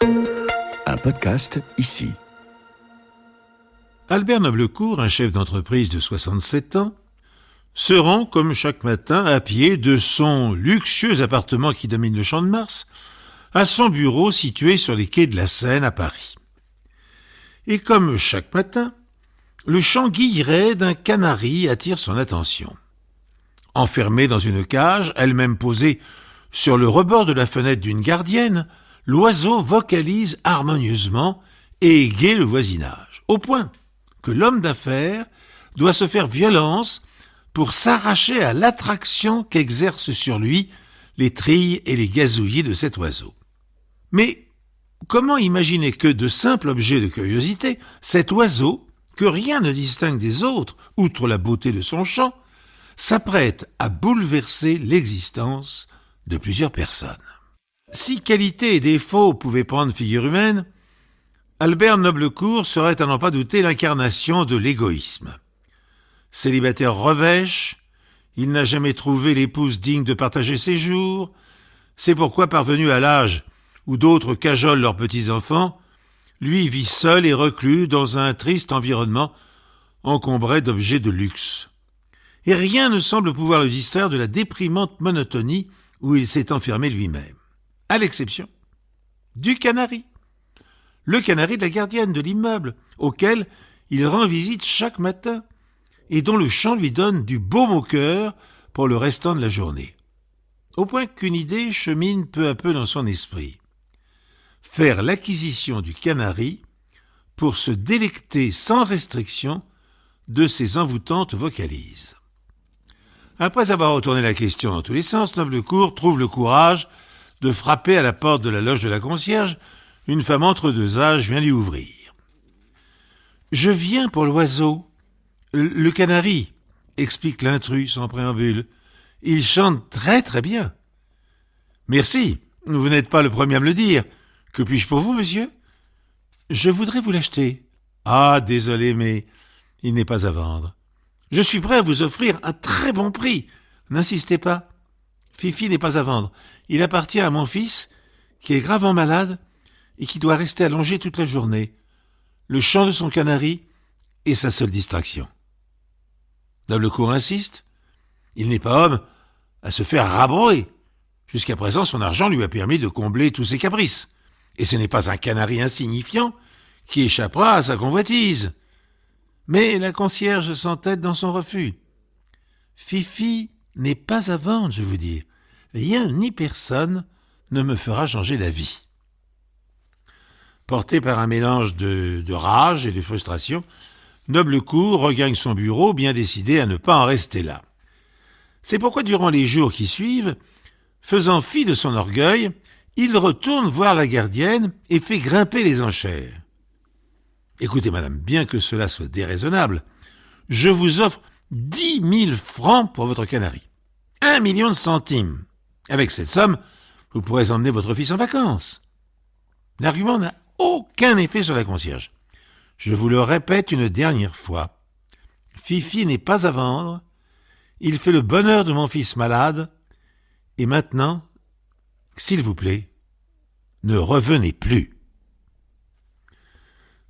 Un podcast ici. Albert Noblecourt, un chef d'entreprise de 67 ans, se rend comme chaque matin à pied de son luxueux appartement qui domine le Champ de Mars à son bureau situé sur les quais de la Seine à Paris. Et comme chaque matin, le chant guilleret d'un canari attire son attention. Enfermé dans une cage, elle-même posée sur le rebord de la fenêtre d'une gardienne, l'oiseau vocalise harmonieusement et égaie le voisinage, au point que l'homme d'affaires doit se faire violence pour s'arracher à l'attraction qu'exercent sur lui les trilles et les gazouillis de cet oiseau. Mais comment imaginer que, de simple objet de curiosité, cet oiseau, que rien ne distingue des autres, outre la beauté de son chant, s'apprête à bouleverser l'existence de plusieurs personnes. Si qualité et défaut pouvaient prendre figure humaine, Albert Noblecourt serait à n'en pas douter l'incarnation de l'égoïsme. Célibataire revêche, il n'a jamais trouvé l'épouse digne de partager ses jours, c'est pourquoi parvenu à l'âge où d'autres cajolent leurs petits-enfants, lui vit seul et reclus dans un triste environnement encombré d'objets de luxe. Et rien ne semble pouvoir le distraire de la déprimante monotonie où il s'est enfermé lui-même, à l'exception du canari. Le canari de la gardienne de l'immeuble, auquel il rend visite chaque matin, et dont le chant lui donne du baume au cœur pour le restant de la journée. Au point qu'une idée chemine peu à peu dans son esprit. Faire l'acquisition du canari pour se délecter sans restriction de ses envoûtantes vocalises. Après avoir retourné la question dans tous les sens, Noblecourt trouve le courage de frapper à la porte de la loge de la concierge. Une femme entre deux âges vient lui ouvrir. « Je viens pour l'oiseau, le canari, » explique l'intrus sans préambule. « Il chante très très bien. »« Merci, vous n'êtes pas le premier à me le dire. Que puis-je pour vous, monsieur ?»« Je voudrais vous l'acheter. »« Ah, désolé, mais il n'est pas à vendre. »« Je suis prêt à vous offrir un très bon prix. N'insistez pas. Fifi n'est pas à vendre. Il appartient à mon fils, qui est gravement malade et qui doit rester allongé toute la journée. Le chant de son canari est sa seule distraction. » Noblecourt insiste. Il n'est pas homme à se faire rabrouer. Jusqu'à présent, son argent lui a permis de combler tous ses caprices. Et ce n'est pas un canari insignifiant qui échappera à sa convoitise. Mais la concierge s'entête dans son refus. Fifi n'est pas à vendre, je vous dis. Rien ni personne ne me fera changer d'avis. Porté par un mélange de rage et de frustration, Noblecourt regagne son bureau, bien décidé à ne pas en rester là. C'est pourquoi, durant les jours qui suivent, faisant fi de son orgueil, il retourne voir la gardienne et fait grimper les enchères. « Écoutez, madame, bien que cela soit déraisonnable, je vous offre 10 000 francs pour votre canari. 1 million de centimes. Avec cette somme, vous pourrez emmener votre fils en vacances. » L'argument n'a aucun effet sur la concierge. Je vous le répète une dernière fois. Fifi n'est pas à vendre. Il fait le bonheur de mon fils malade. Et maintenant, s'il vous plaît, ne revenez plus.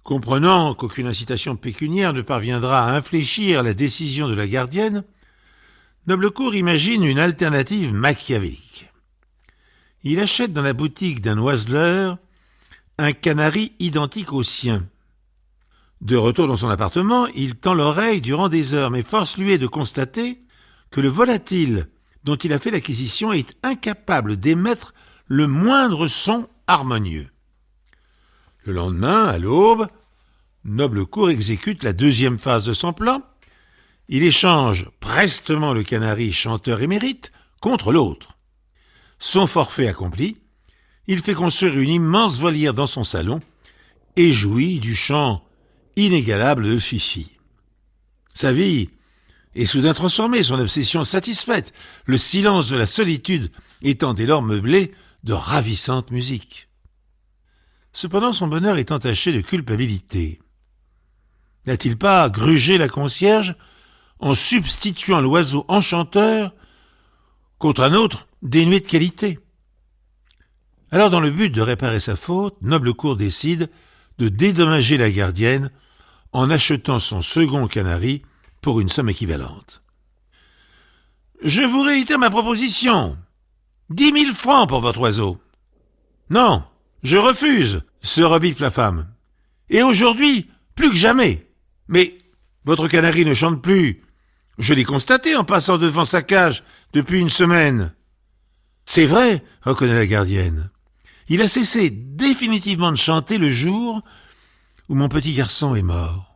Comprenant qu'aucune incitation pécuniaire ne parviendra à infléchir la décision de la gardienne, Noblecourt imagine une alternative machiavélique. Il achète dans la boutique d'un oiseleur un canari identique au sien. De retour dans son appartement, il tend l'oreille durant des heures, mais force lui est de constater que le volatile dont il a fait l'acquisition est incapable d'émettre le moindre son harmonieux. Le lendemain, à l'aube, Noblecourt exécute la deuxième phase de son plan. Il échange prestement le canari chanteur émérite contre l'autre. Son forfait accompli, il fait construire une immense volière dans son salon et jouit du chant inégalable de Fifi. Sa vie est soudain transformée, son obsession satisfaite, le silence de la solitude étant dès lors meublé de ravissante musique. Cependant, son bonheur est entaché de culpabilité. N'a-t-il pas grugé la concierge en substituant l'oiseau enchanteur contre un autre dénué de qualité? Alors, dans le but de réparer sa faute, Noblecourt décide de dédommager la gardienne en achetant son second canari pour une somme équivalente. « Je vous réitère ma proposition. 10 000 francs pour votre oiseau. »« Non, je refuse, se rebiffe la femme. Et aujourd'hui, plus que jamais. Mais votre canari ne chante plus. Je l'ai constaté en passant devant sa cage depuis une semaine. »« C'est vrai, reconnaît la gardienne. Il a cessé définitivement de chanter le jour où mon petit garçon est mort.